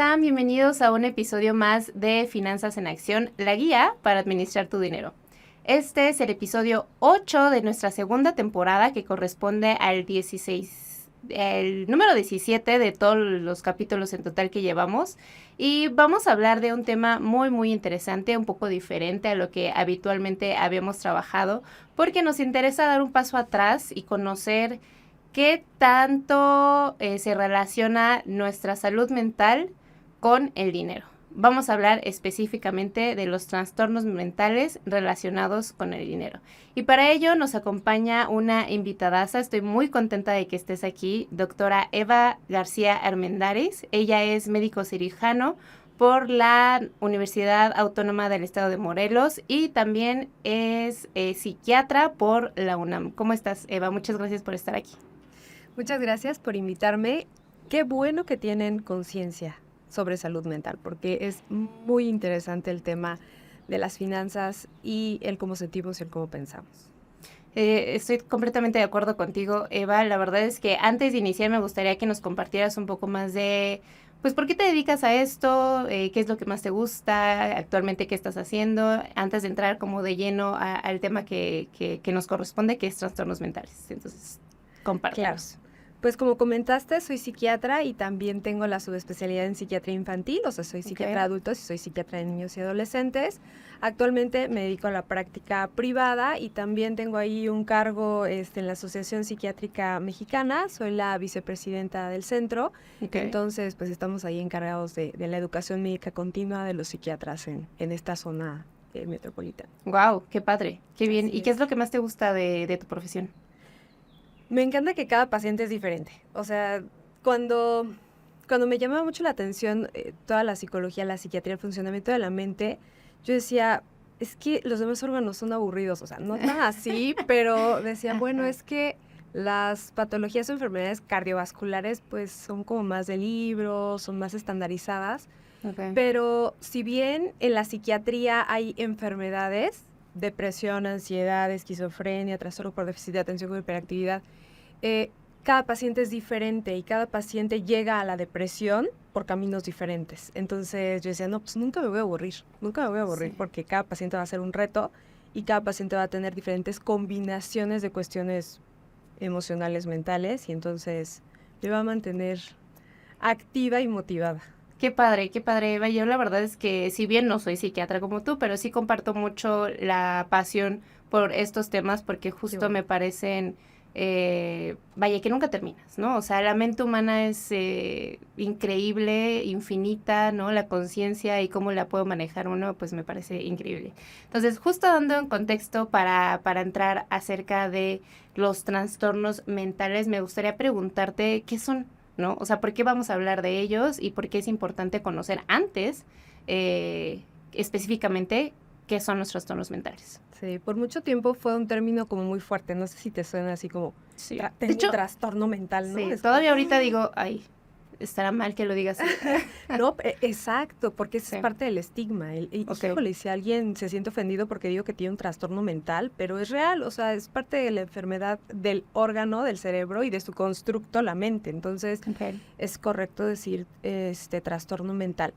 están? Bienvenidos a un episodio más de Finanzas en Acción, la guía para administrar tu dinero. Este es el episodio 8 de nuestra segunda temporada que corresponde al el número 17 de todos los capítulos en total que llevamos. Y vamos a hablar de un tema muy interesante, un poco diferente a lo que habitualmente habíamos trabajado, porque nos interesa dar un paso atrás y conocer ¿qué tanto se relaciona nuestra salud mental con el dinero? Vamos a hablar específicamente de los trastornos mentales relacionados con el dinero. Y para ello nos acompaña una invitadaza. Estoy muy contenta de que estés aquí, doctora Eva García Armendáriz. Ella es médico cirujano por la Universidad Autónoma del Estado de Morelos y también es psiquiatra por la UNAM. ¿Cómo estás, Eva? Muchas gracias por estar aquí. Muchas gracias por invitarme. Qué bueno que tienen conciencia sobre salud mental, porque es muy interesante el tema de las finanzas y el cómo sentimos y el cómo pensamos. Estoy completamente de acuerdo contigo, Eva. La verdad es que antes de iniciar me gustaría que nos compartieras un poco más de, pues, ¿por qué te dedicas a esto? ¿Qué es lo que más te gusta? Actualmente, ¿qué estás haciendo? Antes de entrar como de lleno al tema que nos corresponde, que es trastornos mentales. Entonces, compártenos. Claro. Pues como comentaste, soy psiquiatra y también tengo la subespecialidad en psiquiatría infantil, o sea, soy psiquiatra de adultos y soy psiquiatra de niños y adolescentes. Actualmente me dedico a la práctica privada y también tengo ahí un cargo en la Asociación Psiquiátrica Mexicana, soy la vicepresidenta del centro. Entonces, pues estamos ahí encargados de la educación médica continua de los psiquiatras en esta zona metropolitana. Wow, qué padre, qué bien. Así ¿Y qué es lo que más te gusta de tu profesión? Me encanta que cada paciente es diferente. O sea, cuando me llamaba mucho la atención toda la psicología, la psiquiatría, el funcionamiento de la mente, yo decía, es que los demás órganos son aburridos. O sea, no tan así, pero decía, bueno, es que las patologías o enfermedades cardiovasculares pues son como más de libro, son más estandarizadas. Okay. Pero si bien en la psiquiatría hay enfermedades, depresión, ansiedad, esquizofrenia, trastorno por déficit de atención con hiperactividad, cada paciente es diferente y cada paciente llega a la depresión por caminos diferentes. Entonces yo decía, no, pues nunca me voy a aburrir sí, porque cada paciente va a ser un reto y cada paciente va a tener diferentes combinaciones de cuestiones emocionales, mentales, y entonces me va a mantener activa y motivada. Qué padre, Eva. Yo la verdad es que si bien no soy psiquiatra como tú, pero sí comparto mucho la pasión por estos temas porque justo me parecen, vaya, que nunca terminas, ¿no? O sea, la mente humana es increíble, infinita, ¿no? La conciencia y cómo la puedo manejar uno, pues me parece increíble. Entonces, justo dando en contexto para entrar acerca de los trastornos mentales, me gustaría preguntarte, ¿qué son? ¿No? O sea, ¿por qué vamos a hablar de ellos y por qué es importante conocer antes específicamente qué son los trastornos mentales? Sí, por mucho tiempo fue un término como muy fuerte, no sé si te suena así como sí. De hecho, trastorno mental, ¿no? Sí, todavía ahorita digo, ay, estará mal que lo digas así. No, exacto, porque es parte del estigma. Híjole, si alguien se siente ofendido porque digo que tiene un trastorno mental, pero es real, o sea, es parte de la enfermedad del órgano, del cerebro y de su constructo, la mente. Entonces, es correcto decir trastorno mental.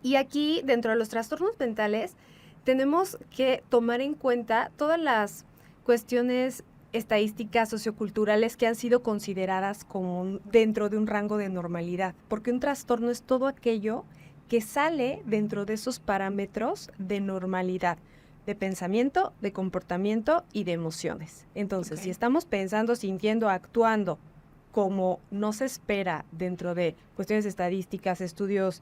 Y aquí, dentro de los trastornos mentales, tenemos que tomar en cuenta todas las cuestiones estadísticas socioculturales que han sido consideradas como dentro de un rango de normalidad, porque un trastorno es todo aquello que sale dentro de esos parámetros de normalidad, de pensamiento, de comportamiento y de emociones. Entonces, si estamos pensando, sintiendo, actuando como no se espera dentro de cuestiones estadísticas, estudios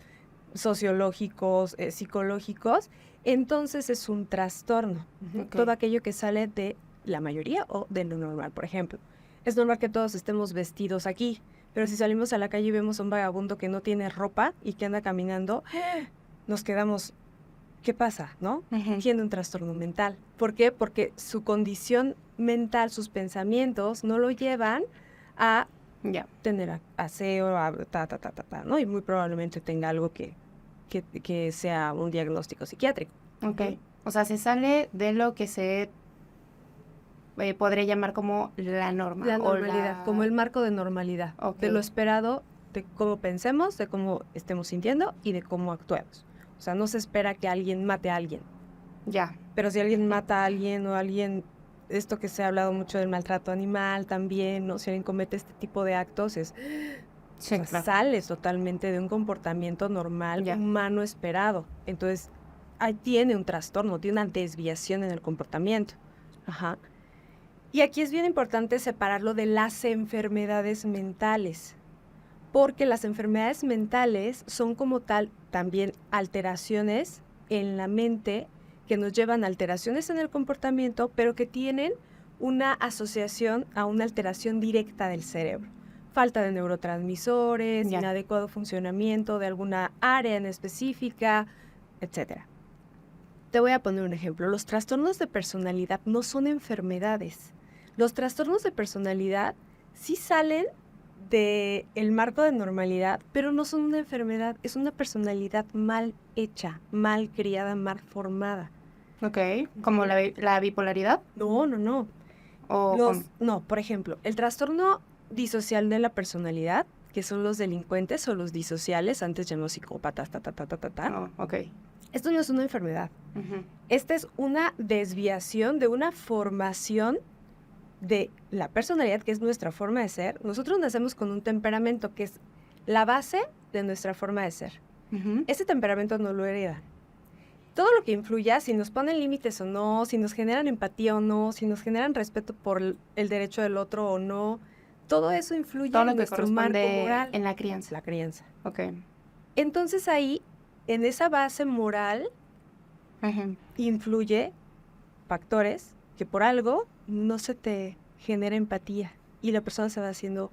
sociológicos, psicológicos, entonces es un trastorno. Todo aquello que sale de la mayoría o de lo normal. Por ejemplo, es normal que todos estemos vestidos aquí, pero si salimos a la calle y vemos a un vagabundo que no tiene ropa y que anda caminando, nos quedamos, ¿qué pasa? ¿No? Tiene un trastorno mental. ¿Por qué? Porque su condición mental, sus pensamientos no lo llevan a tener aseo, ¿no? Y muy probablemente tenga algo que sea un diagnóstico psiquiátrico. Ok. O sea, se sale de lo que se podría llamar como la norma. La normalidad, como el marco de normalidad, de lo esperado de cómo pensemos, de cómo estemos sintiendo y de cómo actuemos. O sea, no se espera que alguien mate a alguien. Ya. Pero si alguien mata a alguien o alguien, esto que se ha hablado mucho del maltrato animal también, ¿no? Si alguien comete este tipo de actos, Sí, o sea, sales totalmente de un comportamiento normal, humano esperado. Entonces, ahí tiene un trastorno, tiene una desviación en el comportamiento. Ajá. Y aquí es bien importante separarlo de las enfermedades mentales, porque las enfermedades mentales son como tal también alteraciones en la mente que nos llevan a alteraciones en el comportamiento, pero que tienen una asociación a una alteración directa del cerebro. Falta de neurotransmisores, inadecuado funcionamiento de alguna área en específica, etc. Te voy a poner un ejemplo. Los trastornos de personalidad no son enfermedades. Los trastornos de personalidad sí salen del marco de normalidad, pero no son una enfermedad, es una personalidad mal hecha, mal criada, mal formada. Ok, ¿como la bipolaridad? No. No, por ejemplo, el trastorno disocial de la personalidad, que son los delincuentes o los disociales, antes llamados psicópatas, Ok. Esto no es una enfermedad. Esta es una desviación de una formación de la personalidad, que es nuestra forma de ser. Nosotros nacemos con un temperamento que es la base de nuestra forma de ser. Ese temperamento no lo hereda. Todo lo que influya, si nos ponen límites o no, si nos generan empatía o no, si nos generan respeto por el derecho del otro o no, todo eso influye en nuestro marco moral. En la crianza. La crianza. Ok. Entonces ahí, en esa base moral, influye factores que por algo no se te genera empatía y la persona se va haciendo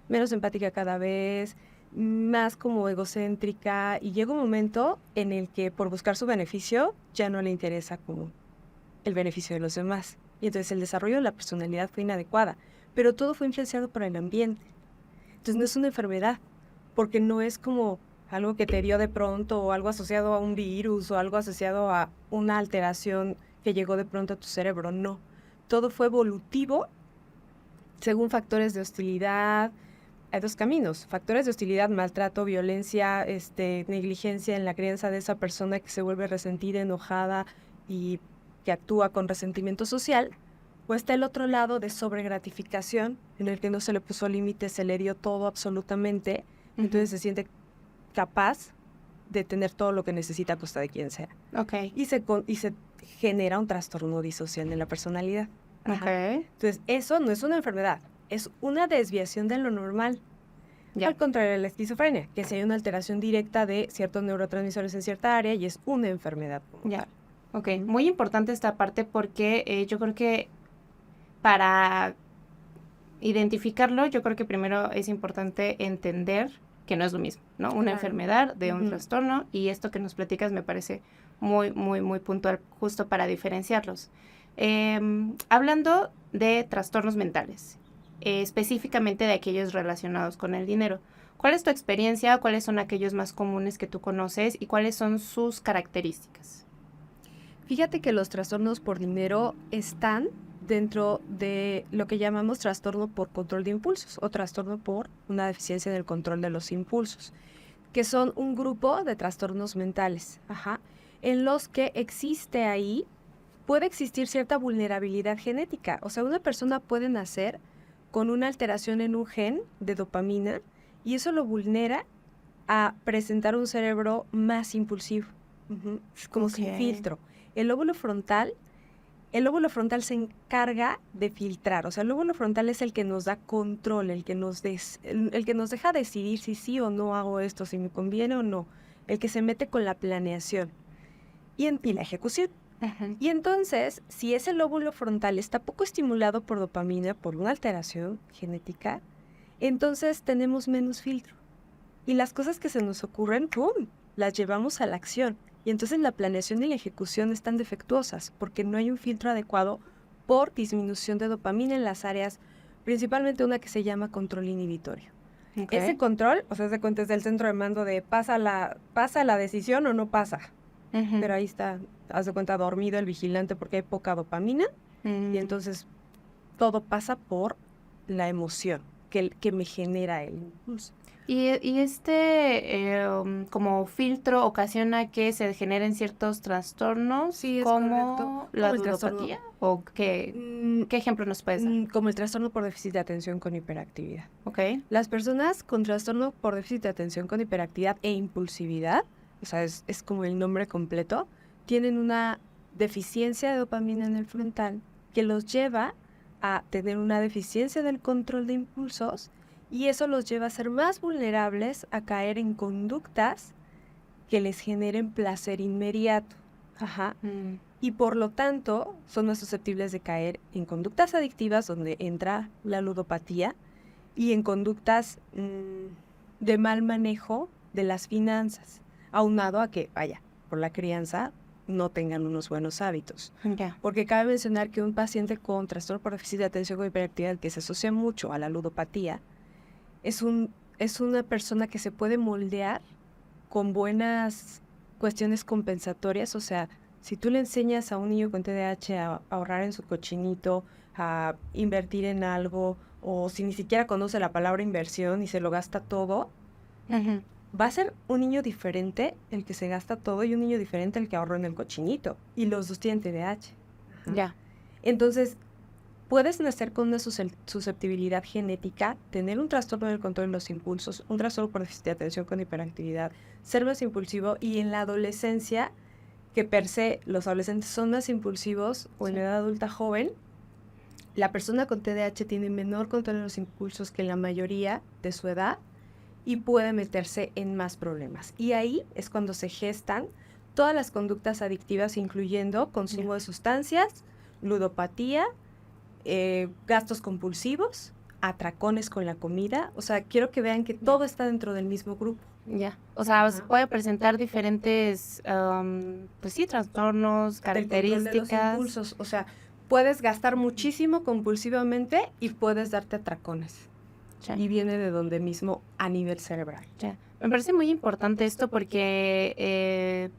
menos empática cada vez, más como egocéntrica, y llega un momento en el que por buscar su beneficio ya no le interesa como el beneficio de los demás. Y entonces el desarrollo de la personalidad fue inadecuada, pero todo fue influenciado por el ambiente. Entonces no es una enfermedad, porque no es como algo que te dio de pronto o algo asociado a un virus o algo asociado a una alteración que llegó de pronto a tu cerebro. No, todo fue evolutivo según factores de hostilidad. Hay dos caminos: factores de hostilidad, maltrato, violencia, negligencia en la crianza de esa persona que se vuelve resentida, enojada y que actúa con resentimiento social. O está el otro lado de sobregratificación, en el que no se le puso límites, se le dio todo absolutamente, entonces se siente capaz de tener todo lo que necesita a costa de quien sea. Okay. Y se genera un trastorno disocial en la personalidad. Okay. Entonces, eso no es una enfermedad, es una desviación de lo normal. Al contrario de la esquizofrenia, que si hay una alteración directa de ciertos neurotransmisores en cierta área y es una enfermedad. Ok, muy importante esta parte porque yo creo que para identificarlo, yo creo que primero es importante entender que no es lo mismo, ¿no? Una enfermedad de un trastorno, y esto que nos platicas me parece muy, muy, muy puntual justo para diferenciarlos. Hablando de trastornos mentales, específicamente de aquellos relacionados con el dinero, ¿cuál es tu experiencia? ¿Cuáles son aquellos más comunes que tú conoces y cuáles son sus características? Fíjate que los trastornos por dinero están dentro de lo que llamamos trastorno por control de impulsos o trastorno por una deficiencia en el control de los impulsos, que son un grupo de trastornos mentales, en los que puede existir cierta vulnerabilidad genética. O sea, una persona puede nacer con una alteración en un gen de dopamina y eso lo vulnera a presentar un cerebro más impulsivo, como sin filtro. El lóbulo frontal se encarga de filtrar. O sea, el lóbulo frontal es el que nos da control, el que nos deja decidir si sí o no hago esto, si me conviene o no, el que se mete con la planeación y la ejecución. Y entonces, si ese lóbulo frontal está poco estimulado por dopamina, por una alteración genética, entonces tenemos menos filtro. Y las cosas que se nos ocurren, ¡pum!, las llevamos a la acción. Y entonces la planeación y la ejecución están defectuosas porque no hay un filtro adecuado por disminución de dopamina en las áreas, principalmente una que se llama control inhibitorio. Ese control, o sea, se cuenta desde el centro de mando de pasa la decisión o no pasa. Pero ahí está, haz de cuenta, dormido el vigilante porque hay poca dopamina y entonces todo pasa por la emoción que me genera el impulso. Y como filtro ocasiona que se generen ciertos trastornos, Sí, es como correcto. la Como el ludopatía, ¿o qué ejemplo nos puedes dar? Como el trastorno por déficit de atención con hiperactividad. Ok. Las personas con trastorno por déficit de atención con hiperactividad e impulsividad, o sea, es como el nombre completo, tienen una deficiencia de dopamina en el frontal que los lleva a tener una deficiencia del control de impulsos, y eso los lleva a ser más vulnerables a caer en conductas que les generen placer inmediato. Ajá. Y por lo tanto, son más susceptibles de caer en conductas adictivas, donde entra la ludopatía, y en conductas de mal manejo de las finanzas, aunado a que, vaya, por la crianza no tengan unos buenos hábitos. Ya. Porque cabe mencionar que un paciente con trastorno por déficit de atención con hiperactividad, que se asocia mucho a la ludopatía, es una persona que se puede moldear con buenas cuestiones compensatorias. O sea, si tú le enseñas a un niño con TDAH a ahorrar en su cochinito, a invertir en algo, o si ni siquiera conoce la palabra inversión y se lo gasta todo, va a ser un niño diferente el que se gasta todo y un niño diferente el que ahorró en el cochinito. Y los dos tienen TDAH. Ya. Entonces, puedes nacer con una susceptibilidad genética, tener un trastorno del control de los impulsos, un trastorno por déficit de atención con hiperactividad, ser más impulsivo, y en la adolescencia, que per se los adolescentes son más impulsivos, o en la edad adulta joven, la persona con TDAH tiene menor control de los impulsos que la mayoría de su edad y puede meterse en más problemas. Y ahí es cuando se gestan todas las conductas adictivas, incluyendo consumo de sustancias, ludopatía, gastos compulsivos, atracones con la comida. O sea, quiero que vean que todo está dentro del mismo grupo. Ya. O sea, puede presentar diferentes, pues sí, trastornos, características. De los impulsos. O sea, puedes gastar muchísimo compulsivamente y puedes darte atracones. Ya. Y viene de donde mismo, a nivel cerebral. Ya. Me parece muy importante esto porque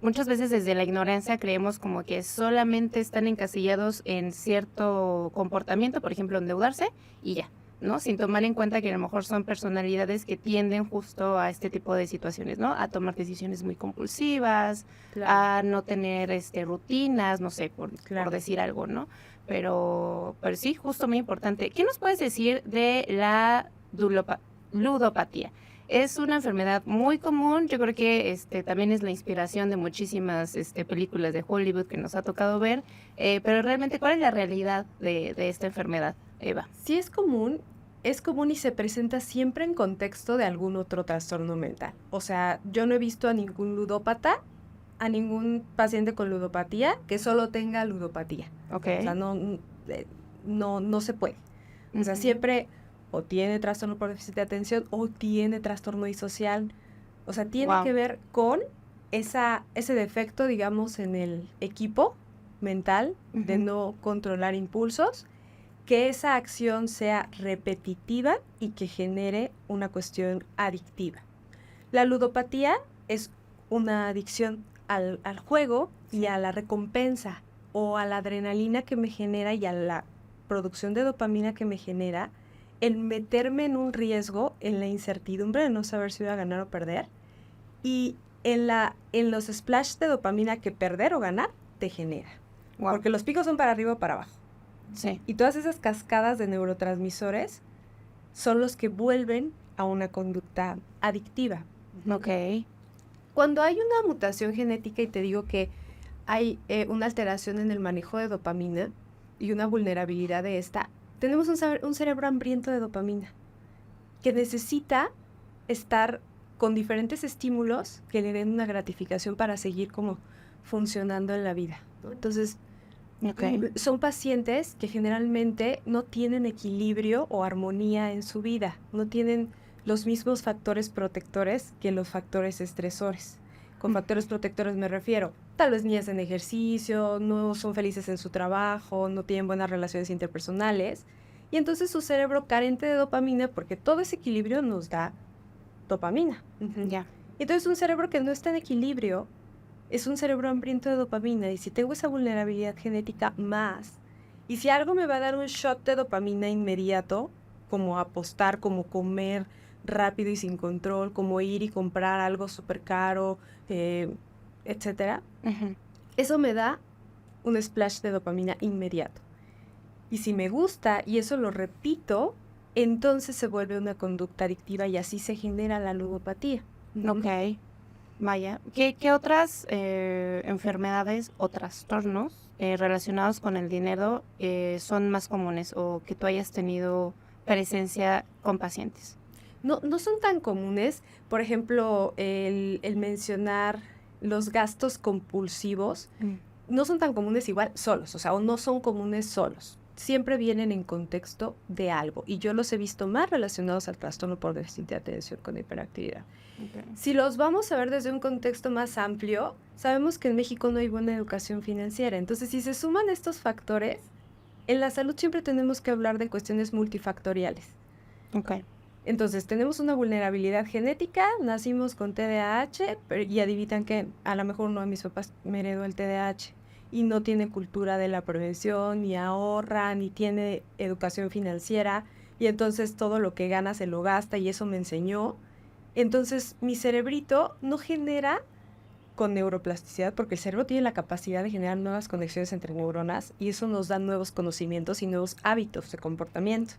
muchas veces desde la ignorancia creemos como que solamente están encasillados en cierto comportamiento, por ejemplo, endeudarse y ya, ¿no? Sin tomar en cuenta que a lo mejor son personalidades que tienden justo a este tipo de situaciones, ¿no? A tomar decisiones muy compulsivas, claro, a no tener rutinas, no sé, por decir algo, ¿no? Pero sí, justo muy importante. ¿Qué nos puedes decir de la ludopatía? Es una enfermedad muy común. Yo creo que también es la inspiración de muchísimas películas de Hollywood que nos ha tocado ver. Pero realmente, ¿cuál es la realidad de esta enfermedad, Eva? Sí, es común y se presenta siempre en contexto de algún otro trastorno mental. O sea, yo no he visto a ningún ludópata, a ningún paciente con ludopatía que solo tenga ludopatía. Okay. O sea, no se puede. O sea, siempre o tiene trastorno por déficit de atención o tiene trastorno disocial. O sea, tiene que ver con ese defecto, digamos, en el equipo mental de no controlar impulsos, que esa acción sea repetitiva y que genere una cuestión adictiva. La ludopatía es una adicción al juego y a la recompensa, o a la adrenalina que me genera y a la producción de dopamina que me genera el meterme en un riesgo, en la incertidumbre de no saber si voy a ganar o perder, y en los splash de dopamina que perder o ganar te genera. Porque los picos son para arriba o para abajo. Sí. Y todas esas cascadas de neurotransmisores son los que vuelven a una conducta adictiva. Ok. Cuando hay una mutación genética, y te digo que hay una alteración en el manejo de dopamina y una vulnerabilidad de esta, tenemos un cerebro hambriento de dopamina que necesita estar con diferentes estímulos que le den una gratificación para seguir como funcionando en la vida, ¿no? Entonces, son pacientes que generalmente no tienen equilibrio o armonía en su vida, no tienen los mismos factores protectores que los factores estresores. Con factores protectores me refiero, tal vez ni hacen ejercicio, no son felices en su trabajo, no tienen buenas relaciones interpersonales, y entonces su cerebro carente de dopamina, porque todo ese equilibrio nos da dopamina. Ya. Entonces un cerebro que no está en equilibrio es un cerebro hambriento de dopamina, y si tengo esa vulnerabilidad genética más, y si algo me va a dar un shot de dopamina inmediato, como apostar, como comer, rápido y sin control, como ir y comprar algo súper caro, etcétera, eso me da un splash de dopamina inmediato. Y si me gusta y eso lo repito, entonces se vuelve una conducta adictiva y así se genera la ludopatía. Ok, vaya. ¿Qué otras enfermedades o trastornos relacionados con el dinero son más comunes o que tú hayas tenido presencia con pacientes? No son tan comunes. Por ejemplo, el mencionar los gastos compulsivos no son tan comunes igual solos, o sea, o no son comunes solos. Siempre vienen en contexto de algo y yo los he visto más relacionados al trastorno por déficit de atención con hiperactividad. Okay. Si los vamos a ver desde un contexto más amplio, sabemos que en México no hay buena educación financiera. Entonces, si se suman estos factores, en la salud siempre tenemos que hablar de cuestiones multifactoriales. Okay. Entonces, tenemos una vulnerabilidad genética, nacimos con TDAH, y adivinan que a lo mejor uno de mis papás me heredó el TDAH y no tiene cultura de la prevención, ni ahorra, ni tiene educación financiera, y entonces todo lo que gana se lo gasta y eso me enseñó. Entonces, mi cerebrito no genera con neuroplasticidad, porque el cerebro tiene la capacidad de generar nuevas conexiones entre neuronas y eso nos da nuevos conocimientos y nuevos hábitos de comportamiento.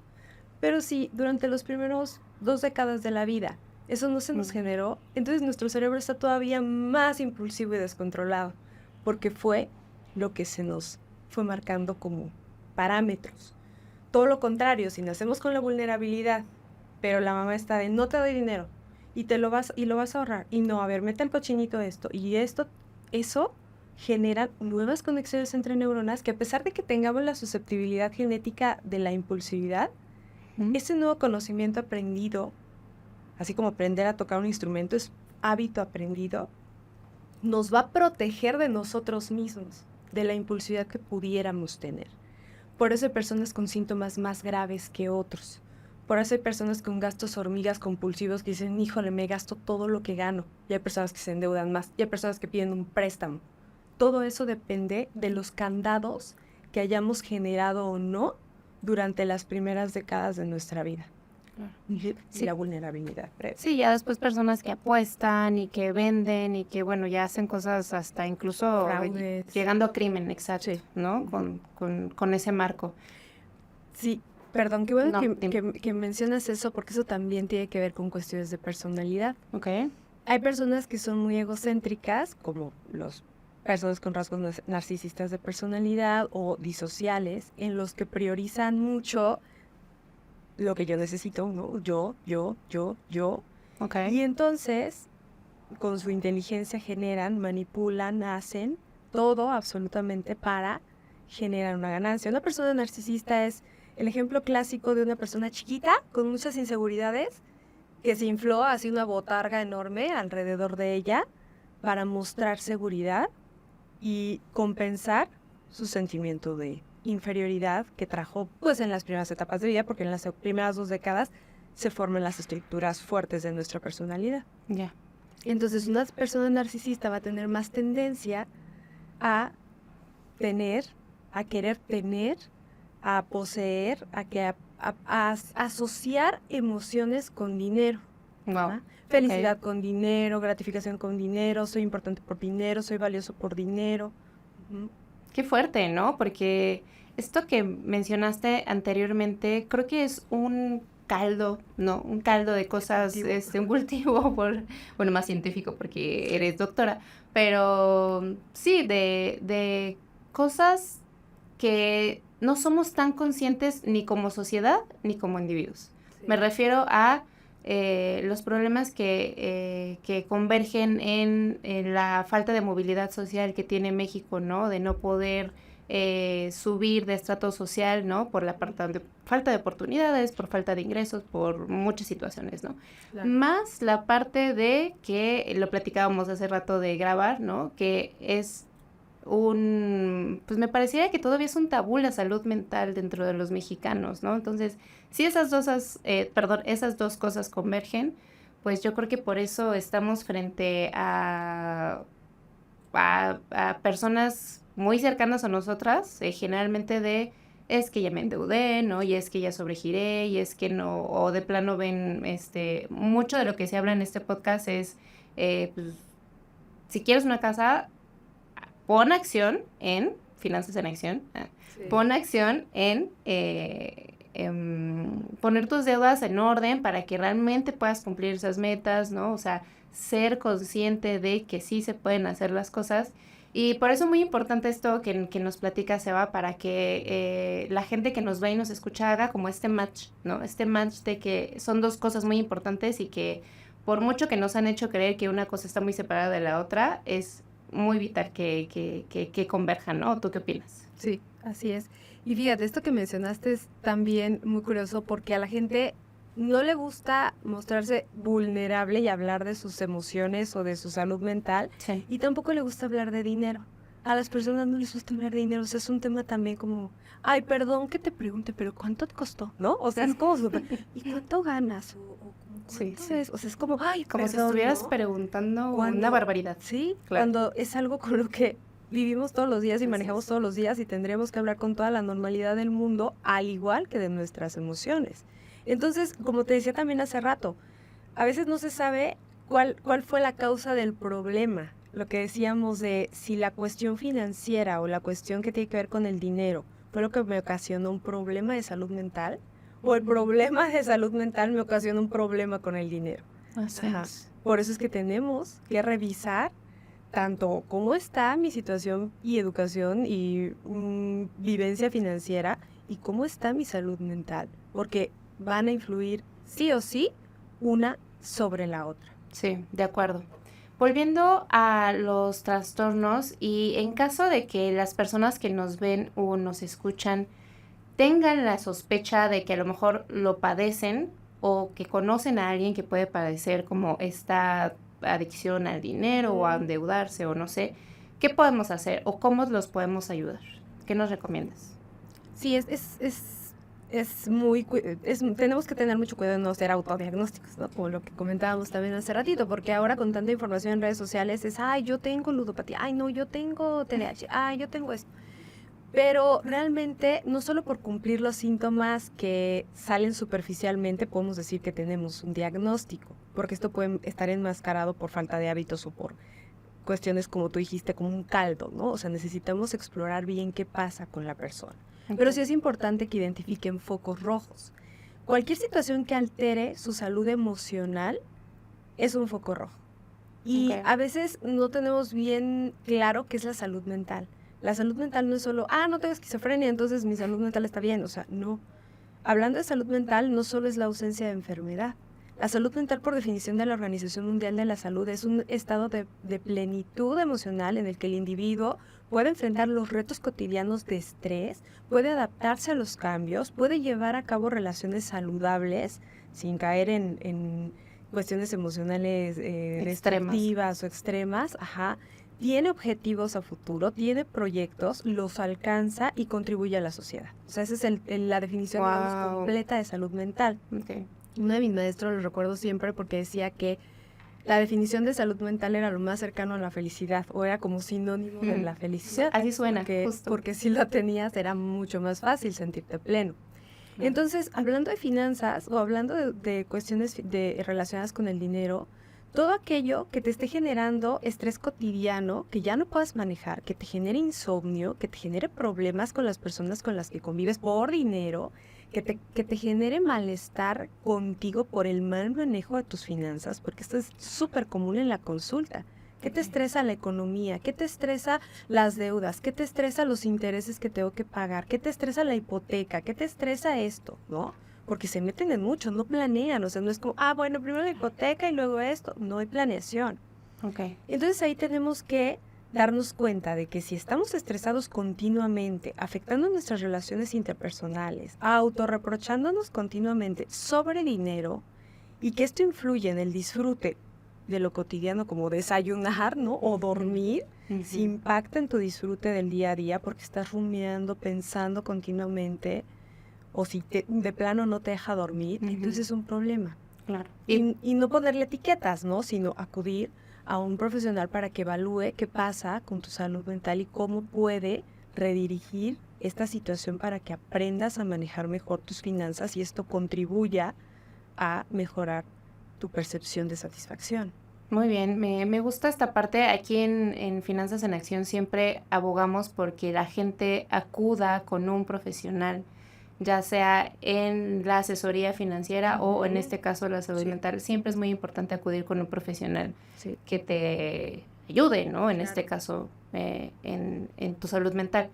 Pero si durante los primeros 2 décadas de la vida eso no se nos generó, entonces nuestro cerebro está todavía más impulsivo y descontrolado, porque fue lo que se nos fue marcando como parámetros. Todo lo contrario, si nacemos con la vulnerabilidad, pero la mamá está de no te doy dinero y lo vas a ahorrar, y no, a ver, mete el cochinito esto, y esto, eso genera nuevas conexiones entre neuronas que a pesar de que tengamos la susceptibilidad genética de la impulsividad, ese nuevo conocimiento aprendido, así como aprender a tocar un instrumento es hábito aprendido, nos va a proteger de nosotros mismos, de la impulsividad que pudiéramos tener. Por eso hay personas con síntomas más graves que otros. Por eso hay personas con gastos hormigas compulsivos que dicen, híjole, me gasto todo lo que gano. Y hay personas que se endeudan más. Y hay personas que piden un préstamo. Todo eso depende de los candados que hayamos generado o no durante las primeras décadas de nuestra vida. Y sí, la vulnerabilidad. Sí, ya después personas que apuestan y que venden y que, bueno, ya hacen cosas hasta incluso fraudes, llegando a crimen, exacto, sí. ¿No? Con ese marco. Sí, perdón, qué bueno que mencionas eso, porque eso también tiene que ver con cuestiones de personalidad. Okay. Hay personas que son muy egocéntricas, como los personas con rasgos narcisistas de personalidad o disociales, en los que priorizan mucho lo que yo necesito, ¿no? Yo. Okay. Y entonces, con su inteligencia generan, manipulan, hacen todo absolutamente para generar una ganancia. Una persona narcisista es el ejemplo clásico de una persona chiquita con muchas inseguridades que se infló así una botarga enorme alrededor de ella para mostrar seguridad y compensar su sentimiento de inferioridad que trajo pues en las primeras etapas de vida, porque en las primeras 2 décadas se forman las estructuras fuertes de nuestra personalidad. Ya. Yeah. Entonces una persona narcisista va a tener más tendencia a querer tener, a poseer, a asociar emociones con dinero. Wow. Felicidad con dinero, gratificación con dinero, soy importante por dinero, soy valioso por dinero. Qué fuerte, ¿no? Porque esto que mencionaste anteriormente, creo que es un caldo, ¿no? Un caldo de cosas, un cultivo, bueno, más científico porque eres doctora, pero sí, de cosas que no somos tan conscientes ni como sociedad ni como individuos. Sí. Me refiero a los problemas que convergen en la falta de movilidad social que tiene México, ¿no? De no poder subir de estrato social, ¿no? Por la falta de oportunidades, por falta de ingresos, por muchas situaciones, ¿no? Claro. Más la parte de que, lo platicábamos hace rato de grabar, ¿no? Que es pues me pareciera que todavía es un tabú la salud mental dentro de los mexicanos, ¿no? Entonces, si esas dos cosas convergen, pues yo creo que por eso estamos frente a personas muy cercanas a nosotras, generalmente de es que ya me endeudé, ¿no? Y es que ya sobregiré, y es que no, o de plano ven, mucho de lo que se habla en este podcast es, pues, si quieres una casa, pon acción en finanzas en acción, pon acción en poner tus deudas en orden para que realmente puedas cumplir esas metas, ¿no? O sea, ser consciente de que sí se pueden hacer las cosas. Y por eso es muy importante esto que nos platica Seba, para que la gente que nos ve y nos escucha haga como este match, ¿no? Este match de que son dos cosas muy importantes y que por mucho que nos han hecho creer que una cosa está muy separada de la otra, es muy vital que converjan, ¿no? ¿Tú qué opinas? Sí, así es. Y fíjate, esto que mencionaste es también muy curioso porque a la gente no le gusta mostrarse vulnerable y hablar de sus emociones o de su salud mental, Sí. y tampoco le gusta hablar de dinero. A las personas no les gusta hablar de dinero, o sea, es un tema también como, ay, perdón que te pregunte, pero ¿cuánto te costó? ¿No? O sea, es como súper, ¿y cuánto ganas? Sí, ¿Cuánto sí. es? O sea, es como, ay, Como si perdón, estuvieras ¿no? preguntando Cuando- una barbaridad. Sí, Claro. cuando es algo con lo que vivimos todos los días y Así manejamos es. todos los días, y tendríamos que hablar con toda la normalidad del mundo, al igual que de nuestras emociones. Entonces, como te decía también hace rato, a veces no se sabe cuál fue la causa del problema. Lo que decíamos de si la cuestión financiera o la cuestión que tiene que ver con el dinero fue lo que me ocasionó un problema de salud mental, o el problema de salud mental me ocasionó un problema con el dinero. Así Ajá. es. Por eso es que tenemos que revisar tanto cómo está mi situación y educación y vivencia financiera, y cómo está mi salud mental, porque van a influir sí o sí una sobre la otra. Sí, de acuerdo. Volviendo a los trastornos, y en caso de que las personas que nos ven o nos escuchan tengan la sospecha de que a lo mejor lo padecen, o que conocen a alguien que puede padecer como esta adicción al dinero o a endeudarse o no sé, ¿qué podemos hacer o cómo los podemos ayudar? ¿Qué nos recomiendas? Sí, tenemos que tener mucho cuidado de no ser autodiagnósticos, ¿no? Como lo que comentábamos también hace ratito, porque ahora con tanta información en redes sociales es, ay, yo tengo ludopatía, ay, no, yo tengo TDAH, ay, yo tengo esto. Pero realmente, no solo por cumplir los síntomas que salen superficialmente, podemos decir que tenemos un diagnóstico, porque esto puede estar enmascarado por falta de hábitos o por cuestiones, como tú dijiste, como un caldo, ¿no? O sea, necesitamos explorar bien qué pasa con la persona. Pero sí es importante que identifiquen focos rojos. Cualquier situación que altere su salud emocional es un foco rojo. Y a veces no tenemos bien claro qué es la salud mental. La salud mental no es solo, no tengo esquizofrenia, entonces mi salud mental está bien. O sea, no. Hablando de salud mental, no solo es la ausencia de enfermedad. La salud mental, por definición de la Organización Mundial de la Salud, es un estado de plenitud emocional en el que el individuo puede enfrentar los retos cotidianos de estrés, puede adaptarse a los cambios, puede llevar a cabo relaciones saludables sin caer en cuestiones emocionales destructivas o extremas. Tiene objetivos a futuro, tiene proyectos, los alcanza y contribuye a la sociedad. O sea, esa es la definición completa de salud mental. Okay. Uno de mis maestros lo recuerdo siempre porque decía que la definición de salud mental era lo más cercano a la felicidad, o era como sinónimo de la felicidad. Así suena, porque si lo tenías era mucho más fácil sentirte pleno. Entonces, hablando de finanzas o hablando de cuestiones relacionadas con el dinero, todo aquello que te esté generando estrés cotidiano, que ya no puedas manejar, que te genere insomnio, que te genere problemas con las personas con las que convives por dinero, que te genere malestar contigo por el mal manejo de tus finanzas, porque esto es súper común en la consulta. ¿Qué te estresa la economía? ¿Qué te estresa las deudas? ¿Qué te estresa los intereses que tengo que pagar? ¿Qué te estresa la hipoteca? ¿Qué te estresa esto? ¿No? Porque se meten en mucho, no planean. O sea, no es como, bueno, primero la hipoteca y luego esto. No hay planeación. Okay. Entonces ahí tenemos que darnos cuenta de que si estamos estresados continuamente, afectando nuestras relaciones interpersonales, autorreprochándonos continuamente sobre dinero, y que esto influye en el disfrute de lo cotidiano, como desayunar, ¿no? O dormir, si impacta en tu disfrute del día a día porque estás rumiando, pensando continuamente, o si de plano no te deja dormir, entonces es un problema. Claro. Y no ponerle etiquetas, ¿no? Sino acudir a un profesional para que evalúe qué pasa con tu salud mental y cómo puede redirigir esta situación para que aprendas a manejar mejor tus finanzas y esto contribuya a mejorar tu percepción de satisfacción. Muy bien, me gusta esta parte. Aquí en Finanzas en Acción siempre abogamos porque la gente acuda con un profesional, ya sea en la asesoría financiera o en este caso la salud mental. Siempre es muy importante acudir con un profesional que te ayude, ¿no? En este caso, en tu salud mental.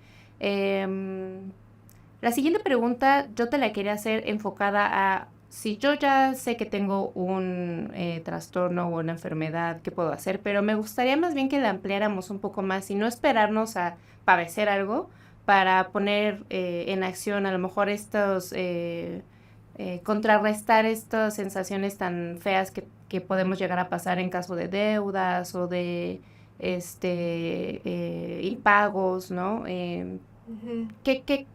La siguiente pregunta yo te la quería hacer enfocada a si yo ya sé que tengo un trastorno o una enfermedad, ¿qué puedo hacer? Pero me gustaría más bien que la ampliáramos un poco más y no esperarnos a padecer algo para poner en acción a lo mejor contrarrestar estas sensaciones tan feas que podemos llegar a pasar en caso de deudas o de impagos, ¿no? ¿Qué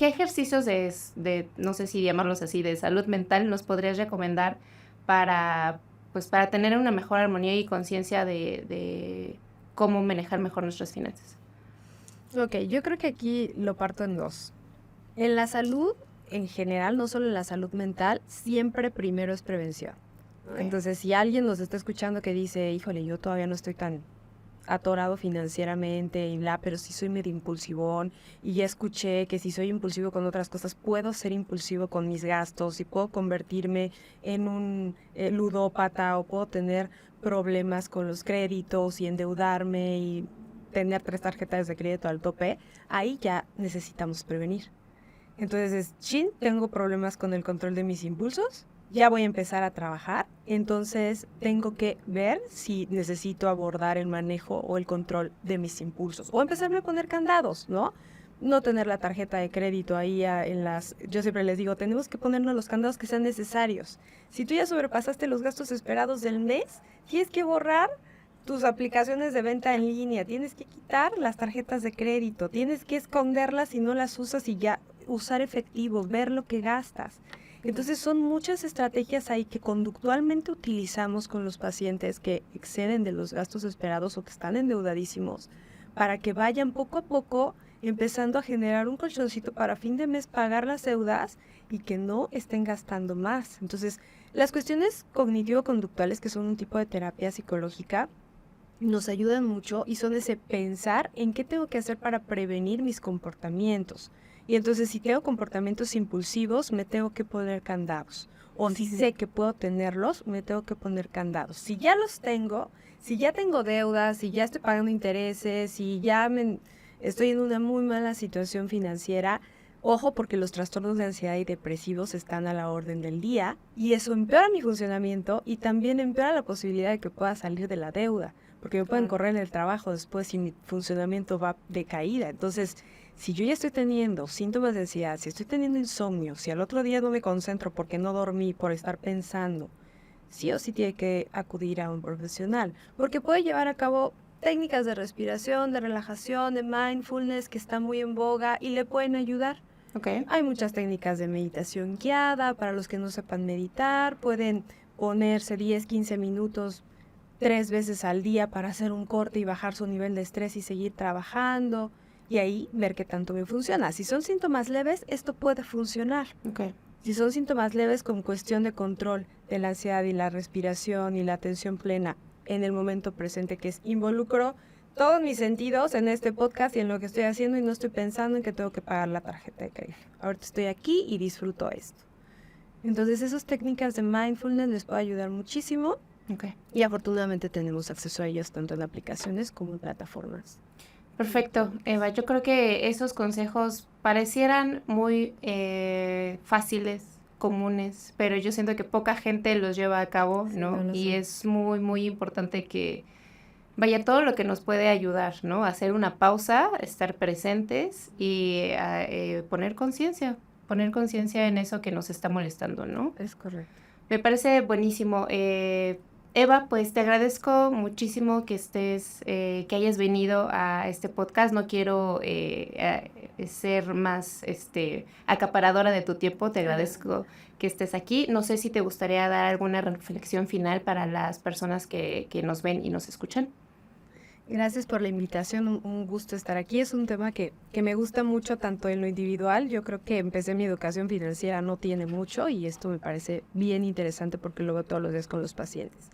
ejercicios de, no sé si llamarlos así, de salud mental nos podrías recomendar para tener una mejor armonía y conciencia de cómo manejar mejor nuestras finanzas? Ok, yo creo que aquí lo parto en dos. En la salud, en general, no solo en la salud mental, siempre primero es prevención. Entonces, si alguien nos está escuchando que dice, híjole, yo todavía no estoy tan atorado financieramente y pero sí soy medio impulsivón y ya escuché que si soy impulsivo con otras cosas puedo ser impulsivo con mis gastos y puedo convertirme en un ludópata o puedo tener problemas con los créditos y endeudarme y tener 3 tarjetas de crédito al tope, ahí ya necesitamos prevenir. Entonces, tengo problemas con el control de mis impulsos, ya voy a empezar a trabajar, entonces tengo que ver si necesito abordar el manejo o el control de mis impulsos. O empezarme a poner candados, ¿no? No tener la tarjeta de crédito ahí yo siempre les digo, tenemos que ponernos los candados que sean necesarios. Si tú ya sobrepasaste los gastos esperados del mes, tienes que borrar tus aplicaciones de venta en línea, tienes que quitar las tarjetas de crédito, tienes que esconderlas si no las usas y ya usar efectivo, ver lo que gastas. Entonces son muchas estrategias ahí que conductualmente utilizamos con los pacientes que exceden de los gastos esperados o que están endeudadísimos para que vayan poco a poco empezando a generar un colchoncito para fin de mes pagar las deudas y que no estén gastando más. Entonces, las cuestiones cognitivo-conductuales, que son un tipo de terapia psicológica, nos ayudan mucho y son ese pensar en qué tengo que hacer para prevenir mis comportamientos. Y entonces si tengo comportamientos impulsivos, me tengo que poner candados. O si sé que puedo tenerlos, me tengo que poner candados. Si ya los tengo, si ya tengo deudas, si ya estoy pagando intereses, si ya estoy en una muy mala situación financiera, ojo porque los trastornos de ansiedad y depresivos están a la orden del día y eso empeora mi funcionamiento y también empeora la posibilidad de que pueda salir de la deuda, porque me pueden correr en el trabajo después si mi funcionamiento va de caída. Entonces, si yo ya estoy teniendo síntomas de ansiedad, si estoy teniendo insomnio, si al otro día no me concentro porque no dormí, por estar pensando, sí o sí tiene que acudir a un profesional, porque puede llevar a cabo técnicas de respiración, de relajación, de mindfulness que están muy en boga y le pueden ayudar. Okay. Hay muchas técnicas de meditación guiada, para los que no sepan meditar, pueden ponerse 10, 15 minutos 3 veces al día para hacer un corte y bajar su nivel de estrés y seguir trabajando. Y ahí ver qué tanto me funciona. Si son síntomas leves, esto puede funcionar. Okay. Si son síntomas leves con cuestión de control de la ansiedad y la respiración y la atención plena en el momento presente, que es involucro todos mis sentidos en este podcast y en lo que estoy haciendo y no estoy pensando en que tengo que pagar la tarjeta de crédito. Ahorita estoy aquí y disfruto esto. Entonces esas técnicas de mindfulness les puede ayudar muchísimo. Okay. Y afortunadamente tenemos acceso a ellas tanto en aplicaciones como en plataformas. Perfecto, Eva. Yo creo que esos consejos parecieran muy fáciles, comunes, pero yo siento que poca gente los lleva a cabo, ¿no? Y es muy, muy importante que vaya todo lo que nos puede ayudar, ¿no? Hacer una pausa, estar presentes y poner conciencia en eso que nos está molestando, ¿no? Es correcto. Me parece buenísimo. Eva, pues te agradezco muchísimo que que hayas venido a este podcast. No quiero ser más acaparadora de tu tiempo. Te agradezco que estés aquí. No sé si te gustaría dar alguna reflexión final para las personas que nos ven y nos escuchan. Gracias por la invitación, un gusto estar aquí. Es un tema que me gusta mucho tanto en lo individual. Yo creo que empecé mi educación financiera no tiene mucho y esto me parece bien interesante porque lo veo todos los días con los pacientes.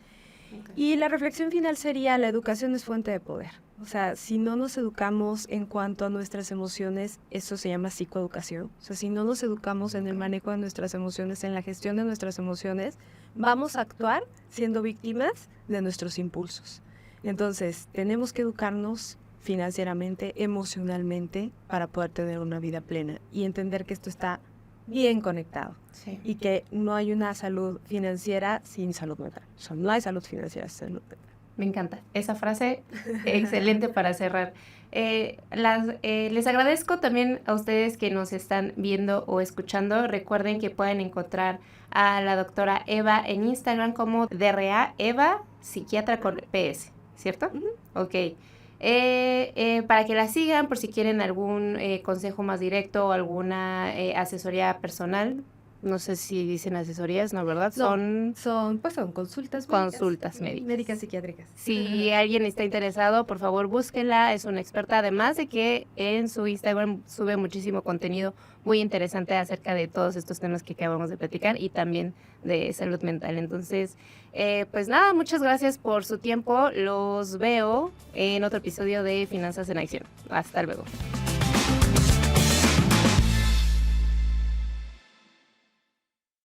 Okay. Y la reflexión final sería, la educación es fuente de poder. O sea, si no nos educamos en cuanto a nuestras emociones, eso se llama psicoeducación. O sea, si no nos educamos en el manejo de nuestras emociones, en la gestión de nuestras emociones, vamos a actuar siendo víctimas de nuestros impulsos. Entonces, tenemos que educarnos financieramente, emocionalmente, para poder tener una vida plena y entender que esto está bien conectado. Sí. Y que no hay una salud financiera sin salud mental. O sea, no hay salud financiera sin salud mental. Me encanta esa frase, excelente para cerrar. Les agradezco también a ustedes que nos están viendo o escuchando. Recuerden que pueden encontrar a la doctora Eva en Instagram como DRA Eva, psiquiatra con PS, ¿cierto? Uh-huh. Ok. Para que la sigan por si quieren algún consejo más directo o alguna asesoría personal. No sé si dicen asesorías, ¿no? ¿Verdad? No, son consultas médicas. Consultas médicas. Médicas psiquiátricas. Si alguien está interesado, por favor, búsquenla. Es una experta, además de que en su Instagram sube muchísimo contenido muy interesante acerca de todos estos temas que acabamos de platicar y también de salud mental. Entonces, pues nada, muchas gracias por su tiempo. Los veo en otro episodio de Finanzas en Acción. Hasta luego.